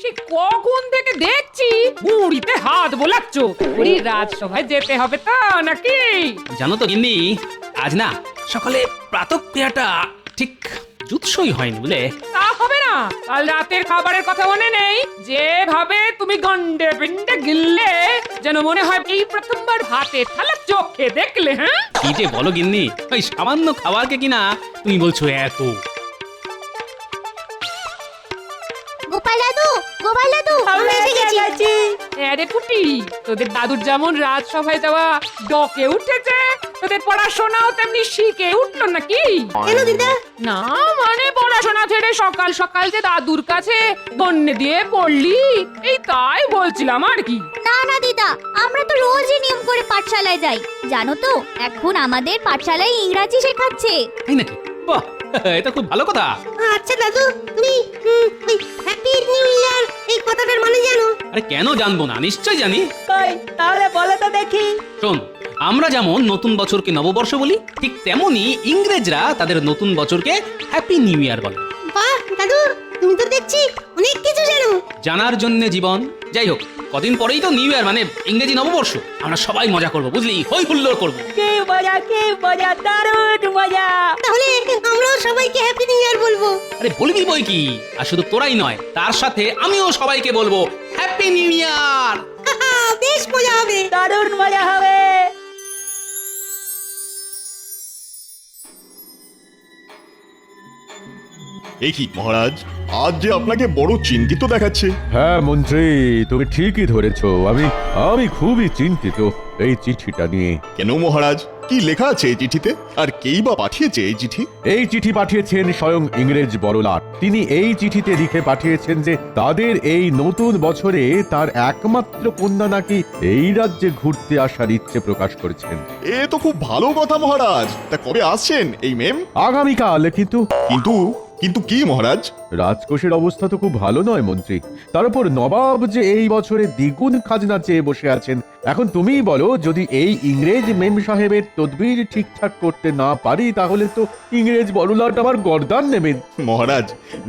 সে কখন থেকে দেখছি মুড়িতে হাত বোলাচ্ছ। ওই রাজসভায় যেতে হবে তো নাকি? জানো তো গিন্নি, আজ না সকালে প্রাতঃক্রিয়াটা ঠিক জুৎসই হয়নি বুঝলে। তা হবে না, কাল রাতের খাবারের কথা মনে নেই? যেভাবে তুমি গন্ডে পিন্ডে গিললে, যেন মনে হয় এই প্রথমবার ভাতের থালা চোখে দেখলে। হ্যাঁ, কি যে বলো গিন্নি, ওই সামান্য খাবারকে কিনা তুমি বলছো এত। গোপাল দাদু আমরা এসে গেছি। আরে পুটি, তোদের দাদুর যেমন রাজসভায় যাওয়া ডকে উঠেছে, তোদের পড়াশোনাও তেমনি শিখে উঠলো নাকি? কেন দিদা? না মানে পড়াশোনা ছেড়ে সকাল সকাল যে দাদুর কাছে গন্নে দিয়ে পড়লি, এই তাই বলছিলাম আর কি। না না দিদা, আমরা তো রোজই নিয়ম করে পাঠশালায় যাই। জানো তো, এখন আমাদের পাঠশালায় ইংরাজি শেখাচ্ছে। তাই নাকি? বাহ, এটা খুব ভালো কথা। আচ্ছা দাদু, তুমি হ্যাপি নিউ ইয়ার এই কথাটার মানে জানো? আরে কেন জানবো না, নিশ্চয় জানি। কই তাহলে বলো তো দেখি। শোন, আমরা যেমন নতুন বছরকে নববর্ষ বলি, ঠিক তেমনি ইংরেজরা তাদের নতুন বছরকে হ্যাপি নিউ ইয়ার বলে। বাহ দাদু, তুমি তো দেখছি অনেক কিছু জানো। জানার জন্য জীবন। যাই হোক, কদিন পরেই তো নিউ ইয়ার, মানে ইংরেজি নববর্ষ। আমরা সবাই মজা করবো বুঝলি, হই হুল্লোড় করবো। কি মজা, দারুণ মজা। তাহলে আমরাও সবাইকে হ্যাপি নিউ ইয়ার বলবো। আরে বলবি বই কি, আর শুধু তোরাই নয়, তার সাথে আমিও সবাইকে বলবো হ্যাপি নিউ ইয়ার। বেশ মজা হবে। দারুণ মজা হবে। এ কি মহারাজ, আজ যে আপনাকে বড় চিন্তিত দেখাচ্ছে। হ্যাঁ মন্ত্রী, তুমি ঠিকই ধরেছ। আমি খুবই চিন্তিত এই চিঠিটা নিয়ে। কেন মহারাজ, কি লেখা আছে এই চিঠিতে, আর কেই বা পাঠিয়েছে এই চিঠি? এই চিঠি পাঠিয়েছেন স্বয়ং ইংরেজ বড়লাট। তিনি এই চিঠিতে লিখে পাঠিয়েছেন যে তাদের এই নতুন বছরে তার একমাত্র কন্যা নাকি এই রাজ্যে ঘুরতে আসার ইচ্ছে প্রকাশ করেছেন। এ তো খুব ভালো কথা মহারাজ। তা কবে আসছেন এই মেম? আগামীকাল। কিন্তু কিন্তু কি মহারাজ? রাজকোষের অবস্থা তো খুব ভালো নয় মন্ত্রী। তার উপর নবাব যে এই বছরে দ্বিগুণ খাজনা চেয়ে বসে আছেন। এখন তুমিই বলো, যদি এই ইংরেজ মেম সাহেবের তদবির ঠিকঠাক করতে না পারি, তাহলে তো ইংরেজ বড়লাট আমার গর্দান নেবেন। মহারাজ,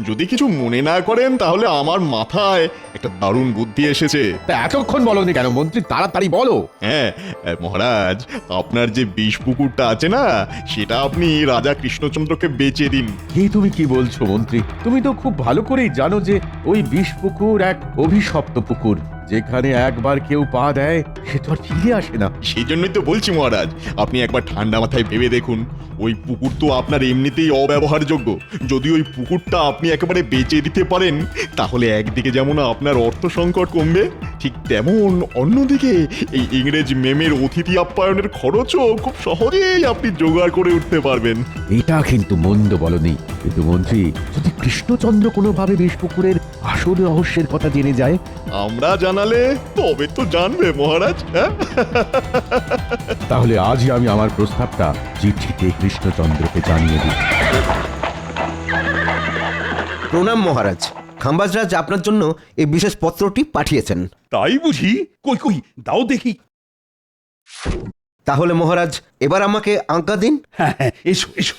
যদি কিছু মনে না করেন, তাহলে আমার মাথায় একটা দারুণ বুদ্ধি এসেছে। তা এতক্ষণ বলনি কেন মন্ত্রী? তাড়াতাড়ি বলো। হ্যাঁ মহারাজ, আপনার যে বিষ পুকুরটা আছে না, সেটা আপনি রাজা কৃষ্ণচন্দ্রকে বেচে দিন। তুমি কি বলছো মন্ত্রী? তুমি তো খুব ভালো করেই জানো যে ওই বিষ পুকুর এক অভিশপ্ত পুকুর। যেখানে একবার কেউ পা দেয়, সে তো আর ফিরে আসে না। সেই জন্যই তো বলছি মহারাজ, আপনি একবার ঠান্ডা মাথায় ভেবে দেখুন। ওই পুকুর তো আপনার এমনিতেই অব্যবহারযোগ্য। যদি ওই পুকুরটা আপনি একেবারে বেচে দিতে পারেন, তাহলে একদিকে যেমন আপনার অর্থ সংকট কমবে, ঠিক তেমন অন্যদিকে এই ইংরেজ মেমের অতিথি আপ্যায়নের খরচও খুব সহজেই আপনি জোগাড় করে উঠতে পারবেন। এটা কিন্তু মন্দ বলনি। কিন্তু মন্ত্রী, যদি কৃষ্ণচন্দ্র কোনোভাবে বিষ পুকুরের আসল রহস্যের কথা জেনে যায়? আমরা জানালে তবে তো জানবে মহারাজ। হ্যাঁ, তাহলে আজই আমি আমার প্রস্তাবটা চিঠিতে কৃষ্ণচন্দ্রকে জানিয়ে দিই। প্রণাম মহারাজ। খাম্বাজরাজ আপনার জন্য এই বিশেষ পত্রটি পাঠিয়েছেন। তাই বুঝি? কই কই দাও দেখি। তাহলে মহারাজ, এবার আমাকে আজ্ঞা দিন। হ্যাঁ হ্যাঁ, এসো এসো।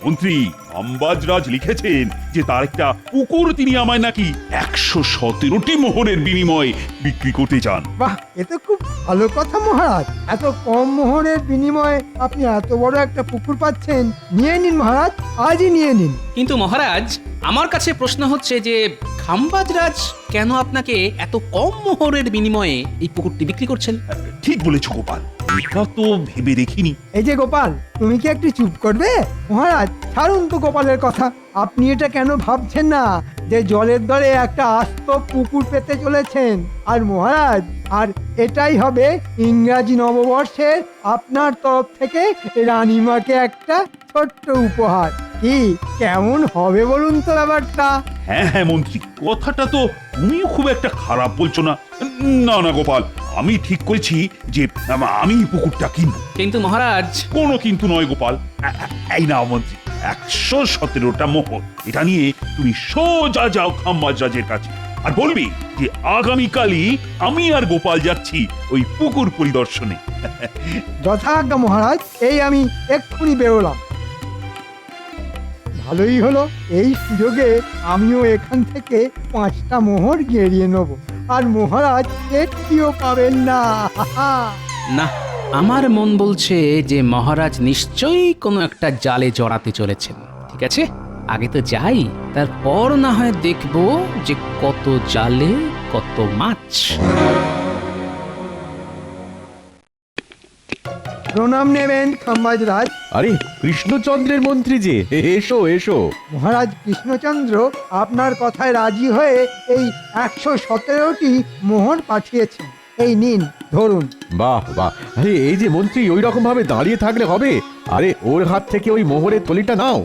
মন্ত্রী, আম্বাজরাজ লিখেছেন যে তার একটা পুকুর তিনি আমায় নাকি 117টি মোহরের বিনিময়ে বিক্রি করতে চান। বাহ, এ তো খুব ভালো কথা মহারাজ। এত কম মোহরের বিনিময়ে আপনি এত বড় একটা পুকুর পাচ্ছেন। নিয়ে নিন মহারাজ, আজই নিয়ে নিন। কিন্তু মহারাজ, আমার কাছে প্রশ্ন হচ্ছে যে খাম্বাজরাজ কেন আপনাকে এত কম মোহরের বিনিময়ে এই পুকুরটি বিক্রি করছেন? ঠিক বলেছ গোপাল, এটা তো ভেবে দেখিনি। এই যে গোপাল, তুমি কি একটু চুপ করবে? মহারাজ, ছাড়ুন তো গোপালের কথা। আপনি এটা কেন ভাবছেন না যে জলের দরে একটা আস্ত পুকুর পেতে চলেছেন? আর মহারাজ, আর এটাই হবে ইংরাজি নববর্ষের আপনার তরফ থেকে রানীমাকে একটা ছোট্ট উপহার। কি কেমন হবে বলুন তো ব্যাপারটা? হ্যাঁ হ্যাঁ মন্ত্রী, কথাটা তো তুমিও খুব একটা খারাপ বলছো না। না না গোপাল, আমি ঠিক করেছি যে আমি পুকুরটা কিনবো। কিন্তু মহারাজ, কোনো কিন্তু নয় গোপাল। এই নাও মন্ত্রী, 117টা মোহর। এটা নিয়ে তুমি সোজা যাও খাম্বাজরাজের কাছে, আর বলবি যে আগামীকালই আমি আর গোপাল যাচ্ছি ওই পুকুর পরিদর্শনে। যথাজ্ঞা মহারাজ, এই আমি এক্ষুনি বেরোলাম। ভালোই হলো, এই সুযোগে আমিও এখান থেকে 5টা মোহর গেড়িয়ে নেব, আর মহারাজ একটিও পাবেন না। না, আমার মন বলছে যে মহারাজ নিশ্চয়ই কোনো একটা জালে জড়াতে চলেছেন। ঠিক আছে, আগে তো যাই, তারপর না হয় দেখবো যে কত জালে কত মাছ। প্রণাম নেবেন খাম্বাজ রাজ। আরে কৃষ্ণচন্দ্রের মন্ত্রী যে, এসো এসো। মহারাজ কৃষ্ণচন্দ্র আপনার কথায় রাজি হয়ে এই 117টি মোহর পাঠিয়েছেন। এই নিন, ধরুন। বাহ বাহ, আরে এই যে মন্ত্রী ওই রকম ভাবে দাঁড়িয়ে থাকলে হবে? আরে ওর হাত থেকে ওই মোহরের থলিটা নাও।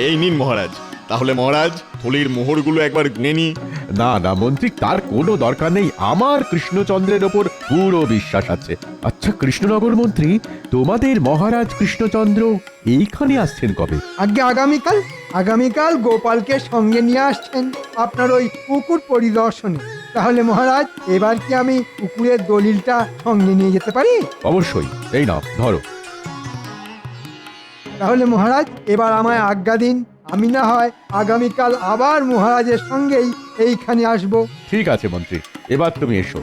এই নিন মহারাজ। তাহলে মহারাজ, থলির মোহরগুলো একবার গুনে নি। না না মন্ত্রী, তার কোনো দরকার নেই, আমার কৃষ্ণচন্দ্রের ওপর পুরো বিশ্বাস আছে। আচ্ছা কৃষ্ণনগর মন্ত্রী, তোমাদের মহারাজ কৃষ্ণচন্দ্র এইখানে আসছেন কবে? আগে আগামীকাল। আগামীকাল গোপালকে সঙ্গে নিয়ে আসছেন আপনার ওই পুকুর পরিদর্শনে। তাহলে মহারাজ, এবার কি আমি পুকুরের দলিলটা সঙ্গে নিয়ে যেতে পারি? অবশ্যই, এই নাও ধরো। তাহলে মহারাজ, এবার আমায় আজ্ঞা দিন, আমি না হয় আগামীকাল আবার মহারাজের সঙ্গেই এইখানে আসব। ঠিক আছে মন্ত্রী, এবার তুমি এসো।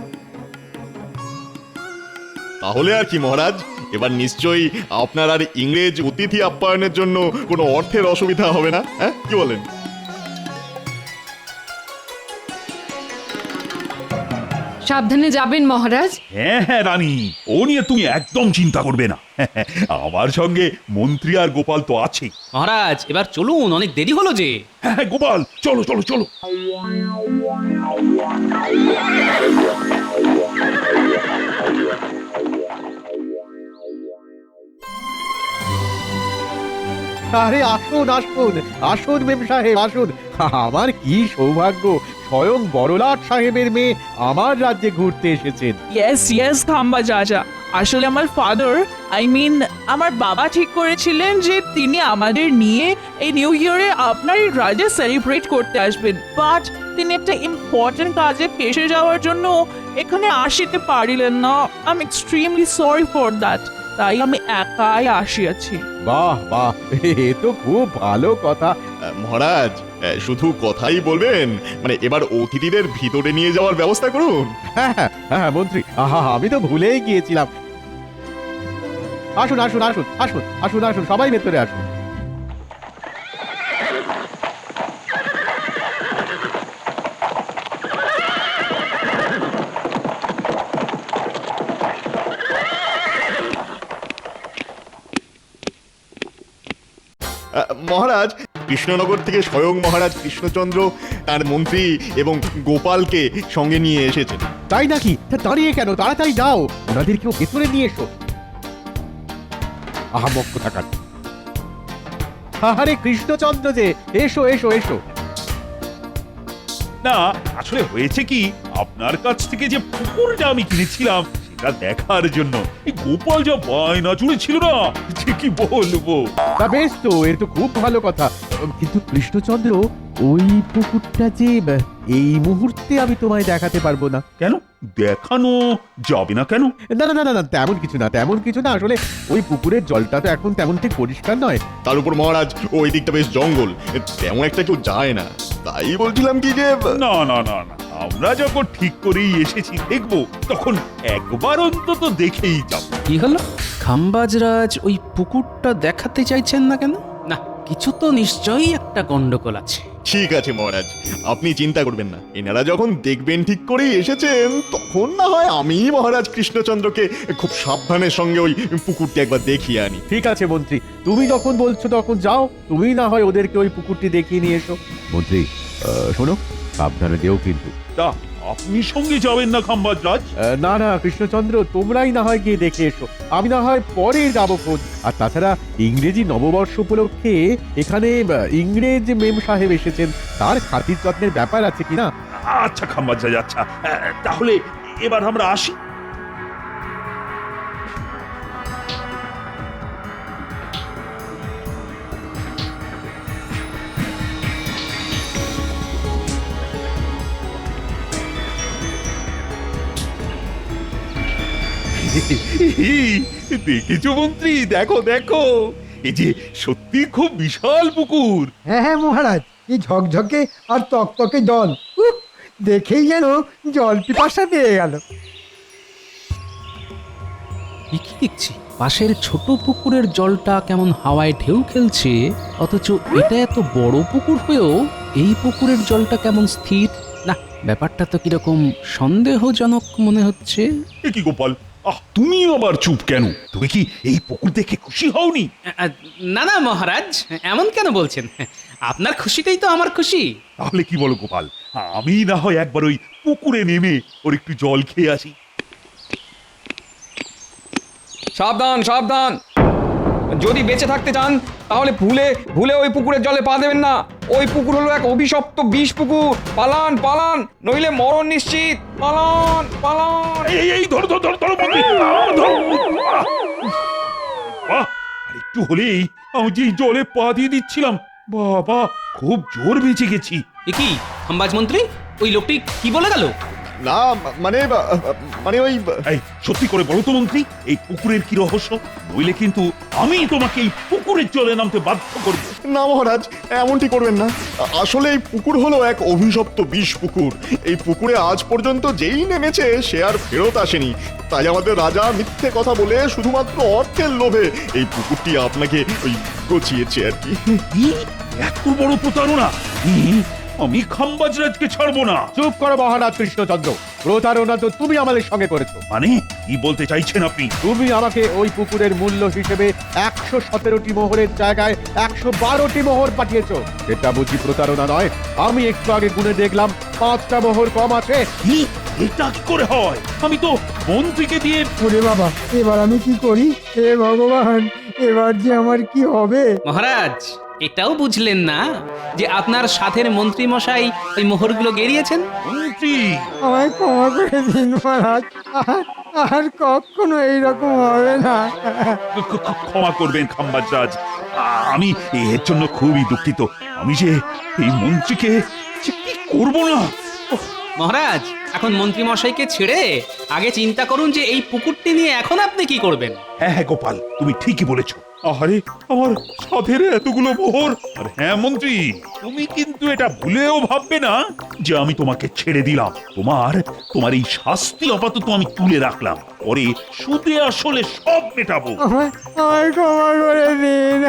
তাহলে আর কি মহারাজ, এবার নিশ্চয়ই আপনার আর ইংরেজ অতিথি আপ্যায়নের জন্য কোনো অর্থের অসুবিধা হবে না, হ্যাঁ কি বলেন? সাবধানে যাবেন মহারাজ। হ্যাঁ হ্যাঁ রানী, ও নিয়ে তুমি একদম চিন্তা করবে না। আমার সঙ্গে মন্ত্রী আর গোপাল তো আছে। মহারাজ এবার চলুন, অনেক দেরি হলো যে। হ্যাঁ হ্যাঁ, গোপাল চলো চলো চলো। আরে আসুন আসুন আসুন মেম সাহেব আসুন। আমার কি সৌভাগ্য, স্বয়ং বড়লাট সাহেবের মেয়ে আমার রাজ্যে ঘুরতে এসেছেন। ইয়েস খাম্বাজ রাজা, আসলে আমার ফাদার আমার বাবা ঠিক করেছিলেন যে তিনি আমাদের নিয়ে এই নিউ ইয়ারে আপনার এই রাজ্যে সেলিব্রেট করতে আসবেন, বাট তিনি একটা ইম্পর্টেন্ট কাজে ফেসে যাওয়ার জন্য এখানে আসিতে পারিলেন না। I am extremely sorry for that, তাই আমি একাই আসিয়াছি। বাহ বাহ, এ তো খুব ভালো কথা। মহারাজ, শুধু কথাই বলবেন, মানে এবার অতিথিদের ভিতরে নিয়ে যাওয়ার ব্যবস্থা করুন। হ্যাঁ হ্যাঁ হ্যাঁ মন্ত্রী, আহা আমি তো ভুলেই গিয়েছিলাম। আসুন আসুন আসুন আসুন আসুন আসুন, সবাই ভেতরে আসুন। মহারাজ, কৃষ্ণনগর থেকে স্বয়ং মহারাজ কৃষ্ণচন্দ্র তার মন্ত্রী এবং গোপালকে সঙ্গে নিয়ে এসেছেন। তাই নাকি? তা দাঁড়িয়ে কেন, তাড়াতাড়ি যাও, ওনাদেরকেও ভেতরে নিয়ে এসো। আহামক কোথাকার। আরে কৃষ্ণচন্দ্র যে, এসো এসো এসো। না আসলে হয়েছে কি, আপনার কাছ থেকে যে পুকুরটা আমি কিনেছিলাম সেটা দেখার জন্য এই গোপাল যা বায়না জুড়েছিল না, যে কি বলবো। তা বেশ তো, এর তো খুব ভালো কথা। কিন্তু কৃষ্ণচন্দ্র, ওই পুকুরটা যে এই মুহূর্তে আমি তোমায় দেখাতে পারবো না। কেন দেখানো যাবে না কেন? না না না না না, তেমন কিছু না, তেমন কিছু না। আসলে ওই পুকুরের জলটা তো এখন তেমন ঠিক পরিষ্কার নয়। তার উপর মহারাজ, ওই দিকটা বেশ জঙ্গল, তেমন একটা কেউ যায় না। তাই বলছিলাম কি যে না না না না, আমরা যখন ঠিক করেই এসেছি দেখবো, তখন একবার অন্তত দেখেই যাব। কি হলো, খাম্বাজরাজ ওই পুকুরটা দেখাতে চাইছেন না কেন? না, কিছু তো নিশ্চয়ই একটা গন্ডগোল আছে। ঠিক আছে মহারাজ, আপনি চিন্তা করবেন না। এনারা যখন দেখবেন ঠিক করেই এসেছেন, তখন না হয় আমি মহারাজ কৃষ্ণচন্দ্রকে খুব সাবধানের সঙ্গে ওই পুকুরটি একবার দেখিয়ে আনি। ঠিক আছে মন্ত্রী, তুমি যখন বলছো তখন যাও, তুমি না হয় ওদেরকে ওই পুকুরটি দেখিয়ে নিয়ে এসো। মন্ত্রী শোনো, সাবধানে যেও কিন্তু। তা আপনি সঙ্গে যাবেন না খাম্বাজ রাজ? না না কৃষ্ণচন্দ্র, তোমরাই না হয় গিয়ে দেখে এসো, আমি না হয় পরে যাবো খোঁজ। আর তাছাড়া ইংরেজি নববর্ষ উপলক্ষে এখানে ইংরেজ মেম সাহেব এসেছেন, তার খাতির যত্নের ব্যাপার আছে কিনা। আচ্ছা খাম্বাজ রাজ, আচ্ছা তাহলে এবার আমরা আসি। দেখেছো মন্ত্রী, দেখো দেখো, এই যে সত্যি খুব বিশাল পুকুর। হ্যাঁ হ্যাঁ মহারাজ, কি ঝকঝকে আর তকতকে জল। উফ, দেখেই যেন জল পিপাসা পেয়ে গেল। এ কি দেখছি পাশের ছোট পুকুরের জলটা কেমন হাওয়ায় ঢেউ খেলছে, অথচ এটা এত বড় পুকুর হয়েও এই পুকুরের জলটা কেমন স্থির। না, ব্যাপারটা তো কিরকম সন্দেহজনক মনে হচ্ছে। এ কি গোপাল, তুমি আবার চুপ কেন? তুমি কি এই পুকুর দেখে খুশি হওনি? না না মহারাজ, এমন কেন বলছেন? আপনার খুশিতেই তো আমার খুশি। তাহলে কি বলো গোপাল, আমি না হয় একবার ওই পুকুরে নেমে ওর একটু জল খেয়ে আসি। সাবধান সাবধান, যদি বেঁচে থাকতে চান তাহলে ভুলে ভুলে ওই পুকুরের জলে পা দেবেন না। ওই পুকুর হলো এক অভিশপ্ত বিষ পুকুর। পালান পালান, নইলে মরণ নিশ্চিত। পালান পালান। এই ধরো ধরো ধরো ধরো বন্ধু, ধরো। বাহ, আর একটু হলেই আমি যে জলে পা দিয়ে দিচ্ছিলাম। বাবা, খুব জোর বেঁচে গেছি। এ কি খাম্বাজ মন্ত্রী, ওই লোকটি কি বলে গেল? না মানে মানে ওই এই সত্যি করে বলো তো মন্ত্রী, এই পুকুরের কি রহস্য? নইলে কিন্তু আমি তোমাকে এই পুকুরের জলে নামতে বাধ্য করব। না মহারাজ, এমনটি করবেন না। আসলে এই পুকুর হলো এক অভিশপ্ত বিষ পুকুর। এই পুকুরে আজ পর্যন্ত যেই নেমেছে সে আর ফেরত আসেনি। তাই আমাদের রাজা মিথ্যে কথা বলে শুধুমাত্র অর্থের লোভে এই পুকুরটি আপনাকে ওই গচিয়েছে আর কি। কি? এত বড় প্রতারণা! আমি খাম্বাজরাজকে ছাড়বো না। চুপ করো মহারাজ কৃষ্ণচন্দ্র, প্রতারণা তো তুমি আমাদের সঙ্গে করেছো। মানে কি বলতে চাইছেন আপনি? তুমি আমাকে ওই পুকুরের মূল্য হিসেবে 117টি মোহরের জায়গায় 112টি মোহর পাঠিয়েছো। এটা বুঝি প্রতারণা নয়? আমি একটু আগে গুনে দেখলাম 5টা মোহর কম আছে। কি? এটা কি করে হয়? আমি তো মন্ত্রীকে দিয়ে। ওরে বাবা, এবার আমি কি করি? হে ভগবান, এবার যে আমার কি হবে? মহারাজ, এটাও বুঝলেন না যে আপনার সাথের মন্ত্রী মশাই ওই মোহরগুলো গেরিয়েছেন? মন্ত্রী, আমায় ক্ষমা করে দিন মহারাজ, আর কখনো এইরকম হবে না। ক্ষমা করবেন খাম্বাজরাজ, আমি এর জন্য খুবই দুঃখিত। আমি যে এই মন্ত্রীকে যে কি করবো না। মহারাজ, এখন মন্ত্রী মশাইকে ছেড়ে আগে চিন্তা করুন যে এই পুকুরটি নিয়ে এখন আপনি কি করবেন। হ্যাঁ হ্যাঁ গোপাল, তুমি ঠিকই বলেছো। আরে আমার সাধের এতগুলো মোহর। আর হ্যাঁ মন্ত্রী, তুমি কিন্তু এটা ভুলেও ভাববে না যে আমি তোমাকে ছেড়ে দিলাম। তোমার এই শাস্তি আপাতত আমি তুলে রাখলাম, পরে সুদে আসলে সব মেটাবো। আমায় ক্ষমা করে দিন।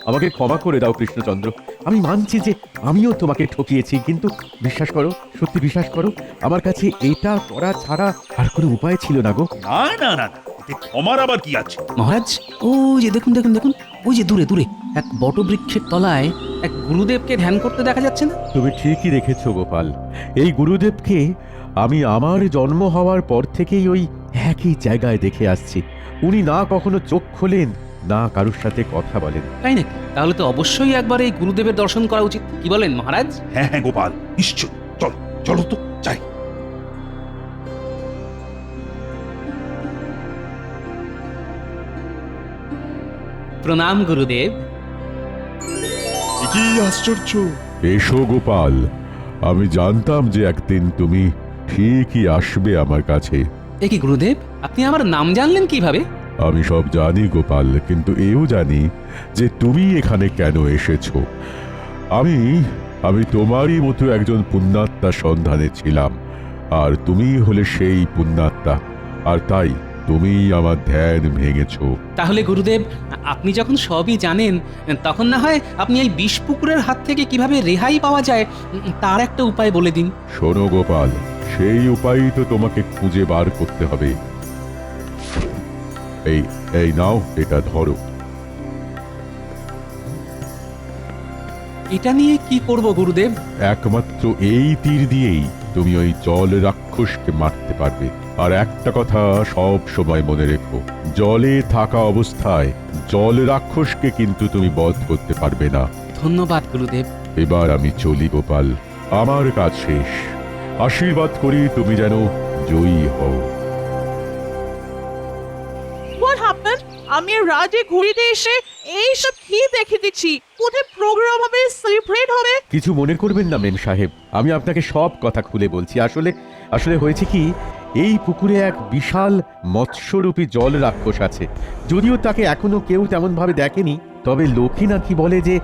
আমাকে ক্ষমা করে দাও কৃষ্ণচন্দ্র, আমি মানছি যে আমিও তোমাকে ঠকিয়েছি, কিন্তু বিশ্বাস করো, সত্যি বিশ্বাস করো, আমার কাছে এটা করা ছাড়া আর কোনো উপায় ছিল না গো। না না না, এতে ক্ষমার আবার কি আছে? মহারাজ, ও যে দেখুন দেখুন দেখুন, ওই যে দূরে দূরে এক বটবৃক্ষের তলায় এক গুরুদেবকে ধ্যান করতে দেখা যাচ্ছে না? তুমি ঠিকই রেখেছো গোপাল, এই গুরুদেবকে আমি আমার জন্ম হওয়ার পর থেকেই ওই একই জায়গায় দেখে আসছি। উনি না কখনো চোখ খোলেন, না কারুর সাথে কথা বলেন। তাই নাকি? তাহলে তো অবশ্যই একবার এই গুরুদেবের দর্শন করা উচিত। কি বলেন মহারাজ? হ্যাঁ হ্যাঁ গোপাল, নিশ্চয়, চলো চলো তো যাই। প্রণাম গুরুদেব। কি আশ্চর্য! এসো গোপাল, আমি জানতাম যে একদিন তুমি ঠিকই আসবে আমার কাছে। এ কি গুরুদেব, আপনি আমার নাম জানলেন কিভাবে? আমি সব জানি গোপাল, কিন্তু এও জানি যে তুমি এখানে কেন এসেছো। আমি তোমারই মতো একজন পুণ্যাত্মার সন্ধানে ছিলাম, আর তুমি হলে সেই পুণ্যাত্মা, আর তাই তুমি আমার ধ্যান ভেঙেছো। তাহলে গুরুদেব, আপনি যখন সবই জানেন, তখন না হয় আপনি এই বিষ পুকুরের হাত থেকে কিভাবে রেহাই পাওয়া যায় তার একটা উপায় বলে দিন। শোনো গোপাল, সেই উপায়ই তো তোমাকে খুঁজে বার করতে হবে। এই নাও, এটা ধরো। এটা নিয়ে কি করব গুরুদেব? একমাত্র এই তীর দিয়েই তুমি ওই জল রাক্ষসকে মারতে পারবে। আর একটা কথা সব সময় মনে রেখো, জলে থাকা অবস্থায় জল রাক্ষসকে কিন্তু তুমি বধ করতে পারবে না। ধন্যবাদ গুরুদেব। এবার আমি চলি গোপাল, আমার কাজ শেষ। আশীর্বাদ করি তুমি যেন জয়ী হও। What happened? আমি রাজে ঘুরিতে এসে এইসব কি দেখে দিচ্ছি? কোথায় প্রোগ্রাম হবে, সেলিব্রেট হবে? কিছু মনে করবেন না মেম সাহেব, আমি আপনাকে সব কথা খুলে বলছি। আসলে হয়েছে কি, এই পুকুরে এক বিশাল মৎস্যরূপী জল রাক্ষস আছে। যদিও তাকে এখনো কেউ তেমন ভাবে দেখেনি, তবে লোকে নাকি বলে যে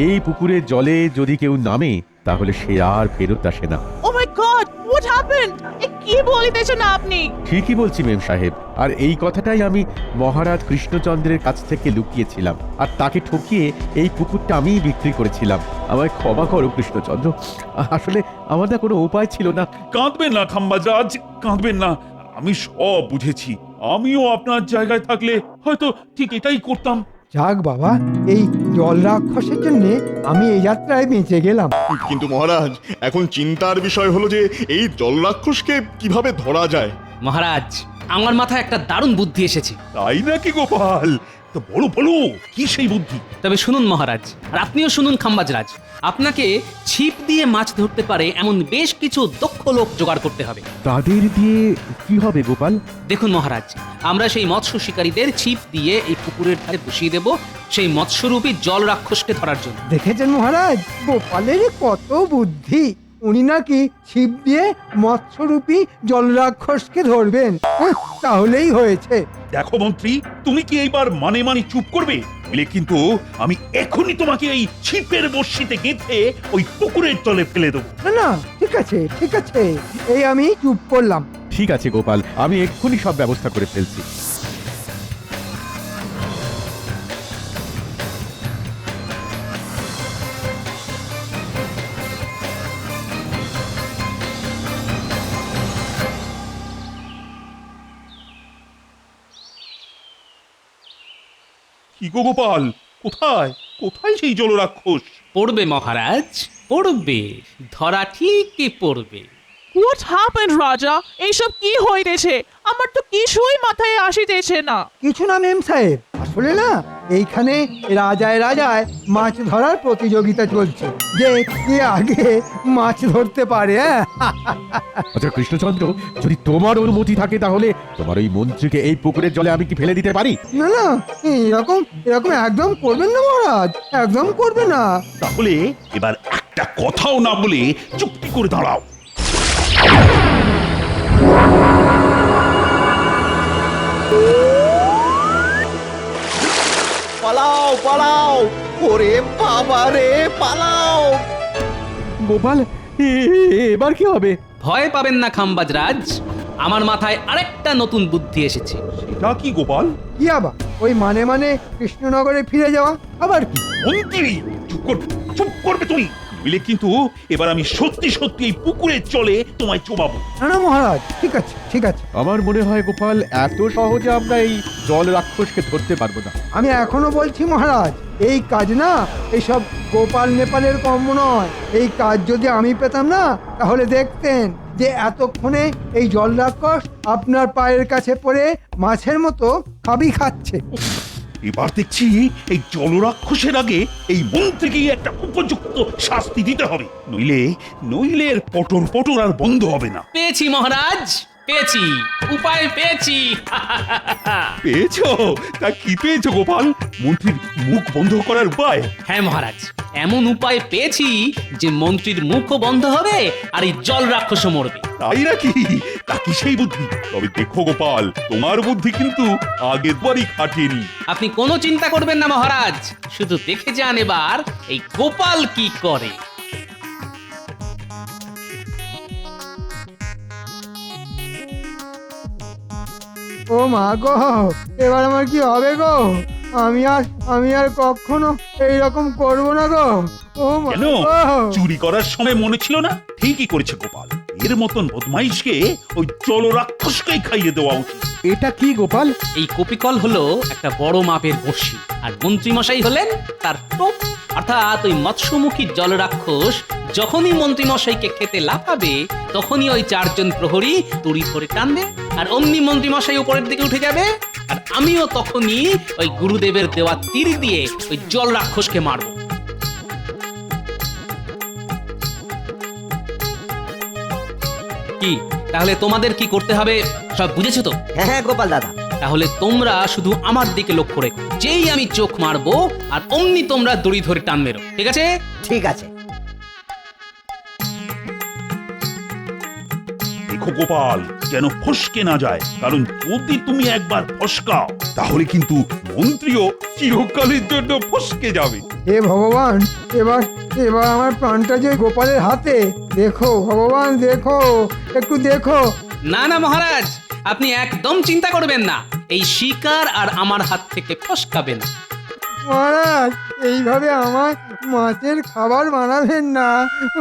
এই পুকুরের জলে যদি কেউ নামে তাহলে সে আর ফেরত আসে না। ও মাই গড, হোয়াট হ্যাপেন্ড? এ কি বলিতেছেন আপনি? ঠিকই বলছি মেম সাহেব, আর এই কথাটাই আমি মহারাজ কৃষ্ণচন্দ্রের কাছ থেকে লুকিয়েছিলাম, আর তাকে ঠকিয়ে এই পুকুরটা আমিই বিক্রি করেছিলাম। আমায় ক্ষমা করো কৃষ্ণচন্দ্র, আসলে আমার না কোনো উপায় ছিল না। কাঁদবেন না খাম্বাজরাজ, কাঁদবেন না। আমি সব বুঝেছি। আমিও আপনার জায়গায় থাকলে হয়তো ঠিক এটাই করতাম। যাক বাবা, এই জল রাক্ষসের জন্য আমি এই যাত্রায় বেঁচে গেলাম। কিন্তু মহারাজ, এখন চিন্তার বিষয় হলো যে এই জল রাক্ষসকে কিভাবে ধরা যায়। মহারাজ, আমার মাথায় একটা দারুণ বুদ্ধি এসেছে। তাই নাকি গোপাল? তো বলো বলো, কি সেই বুদ্ধি? তবে শুনুন মহারাজ, আর আপনিও শুনুন খাম্বাজরাজ, আপনাকে ছিপ দিয়ে মাছ ধরতে পারে এমন বেশ কিছু দক্ষ লোক জোগাড় করতে হবে। তাদের দিয়ে কি হবে গোপাল? দেখুন মহারাজ, আমরা সেই মৎস্য শিকারীদের ছিপ দিয়ে এই পুকুরের ধারে বসিয়ে দেব সেই মৎস্যরূপী জল রাক্ষসকে ধরার জন্য। দেখেছেন মহারাজ, গোপালের কত বুদ্ধি! উনি নাকি ছিপ দিয়ে মৎস্যরূপী জল রাক্ষসকে ধরবেন। তাহলেই হয়েছে। দেখো মন্ত্রী, তুমি কি এইবার মানে মানে চুপ করবে? বলে কিন্তু আমি এখনই তোমাকে এই ছিপের বড়শিতে গেঁথে ওই পুকুরের তলে ফেলে দেবো। না না, ঠিক আছে ঠিক আছে, এই আমি চুপ করলাম। ঠিক আছে গোপাল, আমি এক্ষুনি সব ব্যবস্থা করে ফেলছি। কি গো গোপাল, কোথায় কোথায় সেই জলরাক্ষস? পড়বে মহারাজ, পড়বে, ধরা ঠিকই পড়বে। হোয়াট হ্যাপেন্ড রাজা? এইসব কি হইতেছে? আমার তো কিছুই মাথায় আসিতেছে না। কিছু না মেম সাহেব, আসলে না এইখানে রাজায় রাজায় মাছ ধরার প্রতিযোগিতা চলছে, যে কে আগে মাছ ধরতে পারে। আচ্ছা কৃষ্ণচন্দ্র, যদি তোমার অনুমতি থাকে তাহলে তোমার ওই মন্ত্রীকে এই পুকুরের জলে আমি কি ফেলে দিতে পারি? না না, এরকম এরকম একদম করবেন না মহারাজ, একদম করবে না। তাহলে এবার একটা কথাও না বলে চুপটি করে দাঁড়াও। পালাও পালাও, ওরে বাবা রে, পালাও! গোপাল, এবার কি হবে? ভয় পাবেন না খাম্বাজরাজ, আমার মাথায় আরেকটা নতুন বুদ্ধি এসেছে। সেটা কি গোপাল? কি আবার ওই মানে মানে কৃষ্ণনগরে ফিরে যাওয়া আবার কি? মন্ত্রী, চুপ করবে তুমি। নইলে কিন্তু এবার আমি সত্যি সত্যি এই পুকুরের চলে তোমায় চোবাবো। না না মহারাজ, ঠিক আছে ঠিক আছে। আমার মনে হয় গোপাল, এত সহজে আমরা এই জল রাক্ষসকে ধরতে পারবো না। আমি এখনো বলছি মহারাজ, এই কাজ না এইসব গোপাল নেপালের কর্ম নয়। এই কাজ যদি আমি পেতাম না, তাহলে দেখতেন যে এতক্ষণে এই জল রাক্ষস আপনার পায়ের কাছে পড়ে মাছের মতো খাবি খাচ্ছে। এবার দেখছি এই জলরাক্ষসের আগে এই মন্ত্রীকে একটা উপযুক্ত শাস্তি দিতে হবে, নইলে নইলে এর পটর পটর আর বন্ধ হবে না। পেয়েছি মহারাজ, পেয়েছি, উপায় পেয়েছি। পেয়েছো? তা কি পেয়েছো গোপাল? মন্ত্রীর মুখ বন্ধ করার উপায়? হ্যাঁ মহারাজ, এমন উপায় পেয়েছি যে মন্ত্রীর মুখও বন্ধ হবে আর এই জল রাক্ষসও মরবে। তাই নাকি? তা কি সেই বুদ্ধি? তবে দেখো গোপাল, তোমার বুদ্ধি কিন্তু আগের বারই খাটেনি। আপনি কোনো চিন্তা করবেন না মহারাজ, শুধু দেখে যান এবার এই গোপাল কি করে। ও মা গো, এবার আমার কি হবে গো? আমি আর কখনো এইরকম করবো না গো। ও মা কেন? চুরি করার সময় মনে ছিল না? ঠিকই করেছে গোপাল। এর মতন বদমাইশকে ওই জলরাক্ষসকেই খাইয়ে দেওয়া উচিত। এটা কি গোপাল? এই কপিকল হলো একটা বড় মাপের বড়শি, আর মন্ত্রীমশাই হলেন তার টোপ। অর্থাৎ ওই মৎস্যমুখী জল রাক্ষস যখনই মন্ত্রীমশাইকে খেতে লাফাবে, তখনই ওই চারজন প্রহরী দড়ি ধরে টানবে, আর অমনি মন্ত্রীমশাই উপরের দিকে উঠে যাবে, আর আমিও তখনই ওই গুরুদেবের দেওয়া তীর দিয়ে ওই জল রাক্ষসকে মারব। কি তাহলে তোমাদের কি করতে হবে সব বুঝেছো তো? হ্যাঁ গোপাল দাদা। তাহলে তোমরা শুধু আমার দিকে লক্ষ্য রেখো, যেই আমি চোখ মারবো আর অমনি তোমরা দড়ি ধরে টান মেরো, ঠিক আছে? ঠিক আছে। দেখো গোপাল, যেন ফসকে না যায়, কারণ যদি তুমি একবার ফসকাও তাহলে কিন্তু মন্ত্রীও চিরকালের জন্য ফসকে যাবে। হে ভগবান, এবার এবার আমার প্রাণটা যে গোপালের হাতে। দেখো ভগবান, দেখো, একটু দেখো। না না মহারাজ, আপনি একদম চিন্তা করবেন না, এই শিকার আর আমার হাত থেকে ফসকাবে না। মহারাজ, এইভাবে আমার মাছের খাবার বানাবেন না,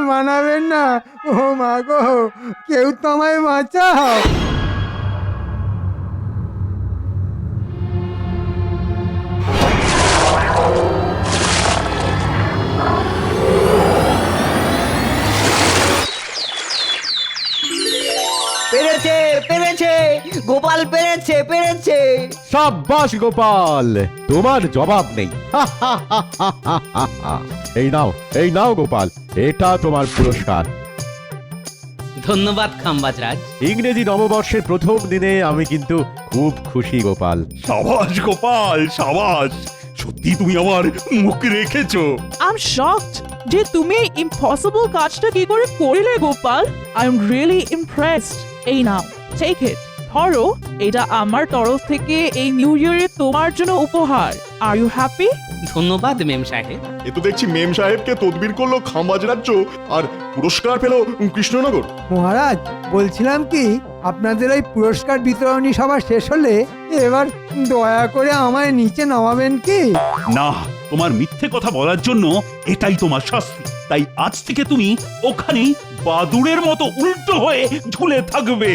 বানাবেন না। ও মা গো, কেউ তো আমায় বাঁচাও। পেরেছে, পেরেছে, গোপাল পেরেছে, পেরেছে। সাব্বাস গোপাল, তোমার জবাব নেই। এই নাও, এই নাও গোপাল, এটা তোমার পুরস্কার। ধন্যবাদ খাম্বাজরাজ। ইংরেজি নববর্ষের প্রথম দিনে আমি কিন্তু খুব খুশি গোপাল। সাবাস গোপাল, সাবাস, সত্যি তুমি আমার মুখ রেখেছো। আই এম শকড যে তুমি ইম্পসিবল কাজটা কি করে করলে Gopal. I am really impressed. এই নাও, টেক ইট। ধরো, এটা আমার তরফ থেকে এই নিউ ইয়ারে তোমার জন্য উপহার। Are you happy? ধন্যবাদ মেম সাহেব। এ তো দেখছি মেম সাহেবকে তদবির করলো খাম্বাজ রাজ্য, আর পুরস্কার পেল কৃষ্ণনগর। মহারাজ, বলছিলাম কি, আপনাদের ওই পুরস্কার বিতরণী সভা শেষ হলে এবার দয়া করে আমায় নিচে নামাবেন কি? না, তোমার মিথ্যে কথা বলার জন্য এটাই তোমার শাস্তি। তাই আজ থেকে তুমি ওখানেই বাদুড়ের মতো উল্টো হয়ে ঝুলে থাকবে।